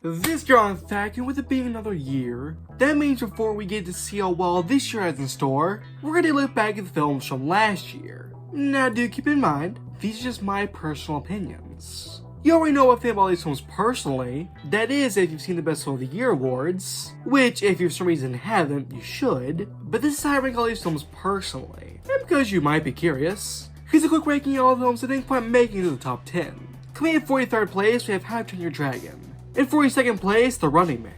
This year on fact, and with it being another year, that means before we get to see how well this year has in store, we're going to look back at the films from last year. Now do keep in mind, these are just my personal opinions. You already know what I think about these films personally, that is if you've seen the Best Film of the Year awards, which if you for some reason haven't, you should, but this is how I rank all these films personally. And because you might be curious, here's a quick ranking of all the films that didn't quite make it to the top 10. Coming in 43rd place, we have How to Train Your Dragon. In 42nd place, The Running Man.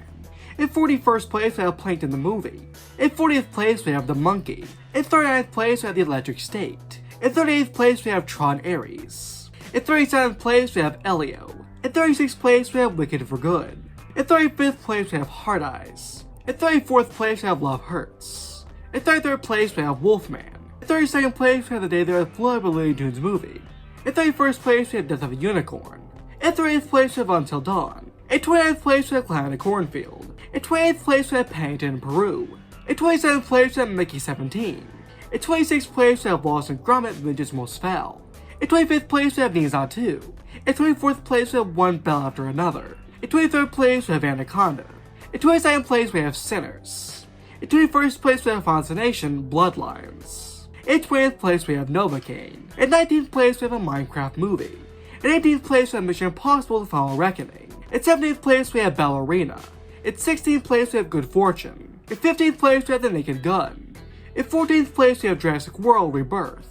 In 41st place, we have Plankton the Movie. In 40th place, we have The Monkey. In 39th place, we have The Electric State. In 38th place, we have Tron Ares. In 37th place, we have Elio. In 36th place, we have Wicked for Good. In 35th place, we have Hard Eyes. In 34th place, we have Love Hurts. In 33rd place, we have Wolfman. In 32nd place, we have The Day There Was Blood by Looney Tunes Movie. In 31st place, we have Death of a Unicorn. In 30th place, we have Until Dawn. In 29th place, we have Clown in a Cornfield. In 28th place, we have Paddington in Peru. In 27th place, we have Mickey 17. In 26th place, we have Wallace and Gromit, Ninja's Most Foul. In 25th place, we have Ninja 2. In 24th place, we have One Bell After Another. In 23rd place, we have Anaconda. In 22nd place, we have Sinners. In 21st place, we have Fascination, Bloodlines. In 20th place, we have Novocaine. In 19th place, we have a Minecraft movie. In 18th place, we have Mission Impossible: The Final Reckoning. In 17th place, we have Ballerina. In 16th place, we have Good Fortune. In 15th place, we have The Naked Gun. In 14th place, we have Jurassic World Rebirth.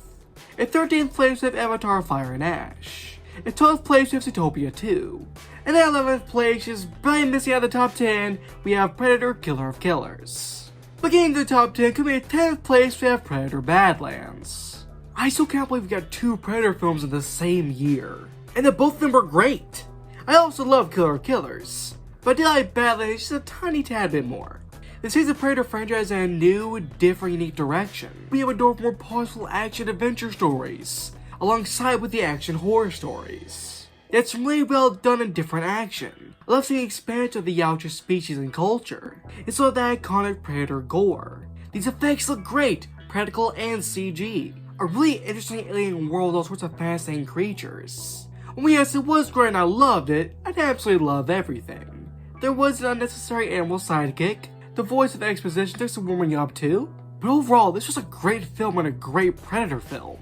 In 13th place, we have Avatar: Fire and Ash. In 12th place, we have Zootopia 2. And in 11th place, just barely missing out of the top 10, we have Predator: Killer of Killers. Beginning the top 10, coming in 10th place, we have Predator: Badlands. I still can't believe we got two Predator films in the same year, and that both of them were great. I also love Killer of Killers, but I did like Badlands just a tiny tad bit more. This takes the Predator franchise in a new, different, unique direction. We have a door for more possible action-adventure stories, alongside with the action horror stories. That's really well done in different action. I love seeing the expansion of the Yautja species and culture, instead of that iconic Predator gore. These effects look great, practical and CG. A really interesting alien world with all sorts of fascinating creatures. Well, yes, it was great and I loved it. I'd absolutely love everything. There was an unnecessary animal sidekick. The voice of exposition took some warming up too. But overall, this was a great film and a great Predator film.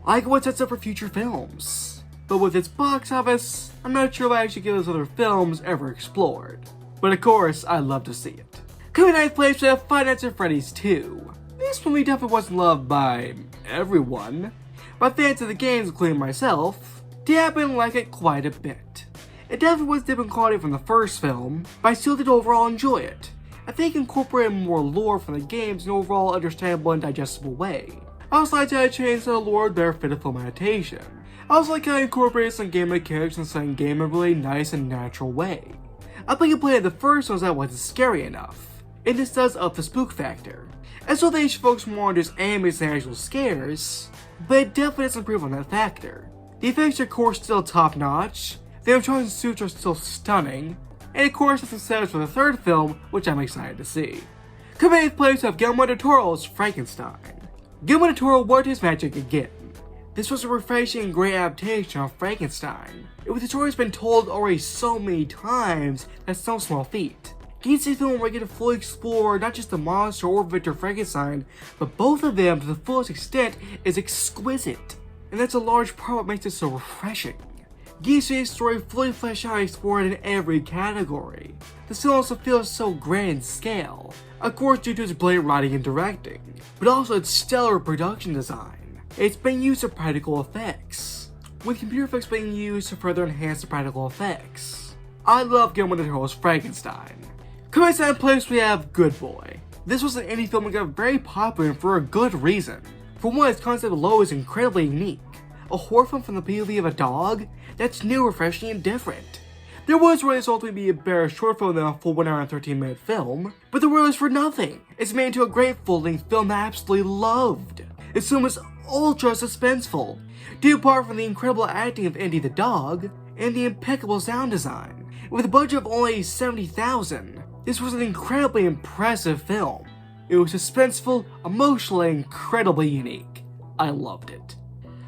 I like what sets up for future films. But with its box office, I'm not sure if I actually get those other films ever explored. But of course, I'd love to see it. Coming in 9th place, we have Five Nights at Freddy's 2. This movie definitely wasn't loved by everyone. By fans of the games, including myself, did happen to like it quite a bit. It definitely was different quality from the first film, but I still did overall enjoy it. I think it incorporated more lore from the games in an overall understandable and digestible way. I also liked how it changed the lore with better fit of film adaptation. I also like how it incorporated some game mechanics and some game in a really nice and natural way. I think it played the first one that wasn't scary enough, and this does up the spook factor. And so they should focus more on just animated and actual scares, but it definitely does improve on that factor. The effects are of course still top notch, the animatronic suits are still stunning, and of course it's the setup for the third film, which I'm excited to see. Coming in 8th place, we have Guillermo del Toro's Frankenstein. Guillermo del Toro worked his magic again. This was a refreshing and great adaptation of Frankenstein. And with the story has been told already so many times, that's no small feat. Getting to see a film where we get to fully explore not just the monster or Victor Frankenstein, but both of them to the fullest extent is exquisite. And that's a large part of what makes it so refreshing. Getting to see a story fully fleshed out and explored in every category. The film also feels so grand in scale, of course due to its brilliant writing and directing, but also its stellar production design. It's been used for practical effects, with computer effects being used to further enhance the practical effects. I love Guillermo del Toro's Frankenstein. Coming in 7th place, we have Good Boy. This was an indie film that got very popular and for a good reason. For one, its concept alone is incredibly unique. A horror film from the POV of a dog? That's new, refreshing, and different. There was really ultimately be a better short film than a full 1 hour and 13-minute film, but the world is for nothing. It's made into a great full-length film that I absolutely loved. This film is ultra suspenseful, due apart from the incredible acting of Andy the dog, and the impeccable sound design. With a budget of only $70,000, this was an incredibly impressive film. It was suspenseful, emotional, and incredibly unique. I loved it.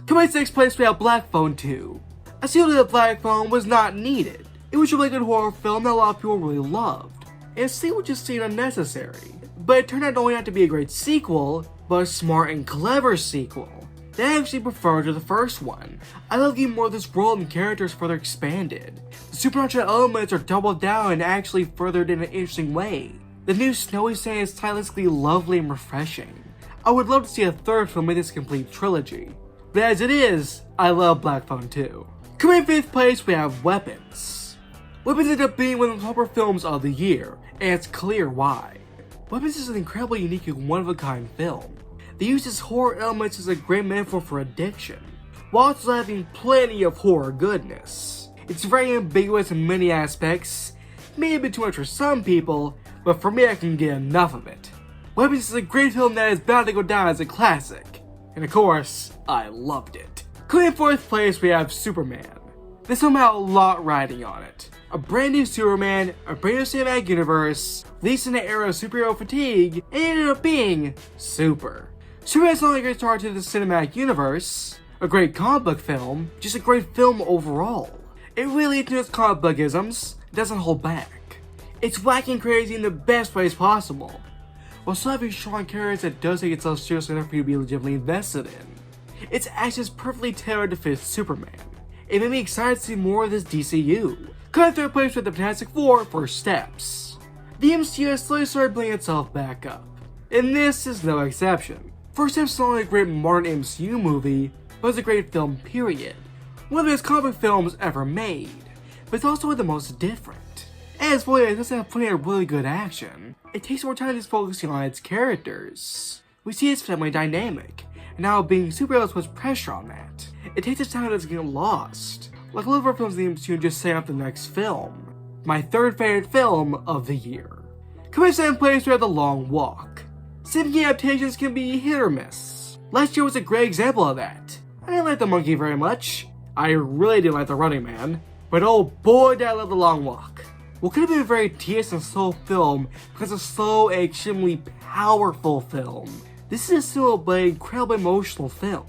Coming in 6th place, we have Black Phone 2. I feel that the Black Phone was not needed. It was a really good horror film that a lot of people really loved, and the sequel just seemed unnecessary. But it turned out not only not to be a great sequel, but a smart and clever sequel that I actually prefer to the first one. I love getting more of this world and characters further expanded. The supernatural elements are doubled down and actually furthered in an interesting way. The new snowy sand is stylistically lovely and refreshing. I would love to see a third film in this complete trilogy. But as it is, I love Black Phone 2. Coming in 5th place, we have Weapons. Weapons ended up being one of the horror films of the year, and it's clear why. Weapons is an incredibly unique and one-of-a-kind film. They use its horror elements as a great metaphor for addiction, while also having plenty of horror goodness. It's very ambiguous in many aspects, maybe a bit too much for some people, but for me I can get enough of it. Weapons is a great film that is bound to go down as a classic, and of course, I loved it. Coming in 4th place, we have Superman. This film had a lot riding on it. A brand new Superman, a brand new cinematic universe, released in the era of superhero fatigue, and it ended up being super. Superman's not only a great start to the cinematic universe, a great comic book film, just a great film overall. It really into its comic book isms, doesn't hold back. It's wacky and crazy in the best ways possible, while still having strong characters that does take itself seriously enough for you to be legitimately invested in. Its action is perfectly tailored to fit Superman. It made me excited to see more of this DCU. Coming in 3rd place with the Fantastic Four, First Steps. The MCU has slowly started bringing itself back up, and this is no exception. First Steps is not only a great modern MCU movie, but it's a great film period. One of the best comic films ever made, but it's also one of the most different. As well, it doesn't have plenty of really good action. It takes more time just focusing on its characters. We see its family dynamic, and now being superheroes puts pressure on that. It takes its time and doesn't get lost. Like a lot of our films in the MCU just setting up the next film. My 3rd favorite film of the year. Coming in 7th place, we have The Long Walk. Cinematic adaptations can be hit or miss. Last year was a great example of that. I didn't like The Monkey very much. I really didn't like The Running Man. But oh boy did I love The Long Walk. What could have been a very tedious and slow film becomes a slow and extremely powerful film. This is a simple but incredibly emotional film,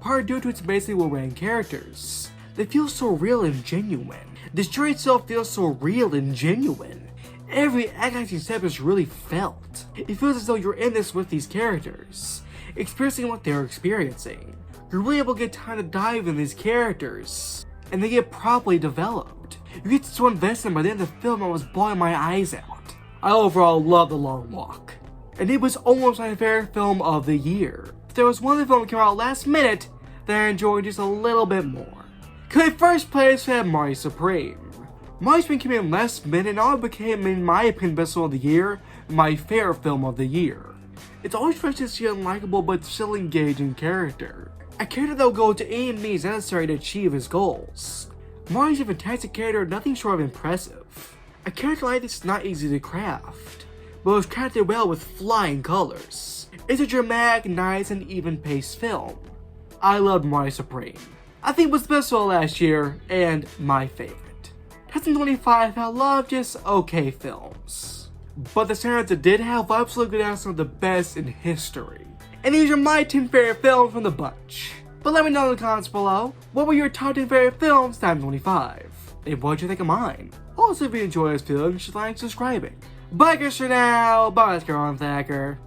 partly due to its amazingly well-written characters. They feel so real and genuine. The story itself feels so real and genuine. Every acting step is really felt. It feels as though you're in this with these characters, experiencing what they're experiencing. You're really able to get time to dive in these characters, and they get properly developed. You get so invested by the end of the film I was bawling my eyes out. I overall love The Long Walk, and it was almost my favorite film of the year. But there was one other film that came out last minute that I enjoyed just a little bit more. Coming in 1st place, we have Marty Supreme. Marty Supreme came in last minute and now became, in my opinion, best film of the year, my favorite film of the year. It's always fresh to see a likable but still engaging character. A character that will go to any means necessary to achieve his goals. Marty's a fantastic character, nothing short of impressive. A character like this is not easy to craft, but was crafted well with flying colors. It's a dramatic, nice, and even-paced film. I loved Marty Supreme. I think it was the best film last year, and my favorite. 2025 had a lot of just okay films, but the standards it did have were absolutely good at some of the best in history. And these are my 10 favorite films from the bunch. But let me know in the comments below, what were your top 10 favorite films 2025? And what did you think of mine? Also, if you enjoyed this video, you should like and subscribing. Bye guys for now, bye let's go on Thacker.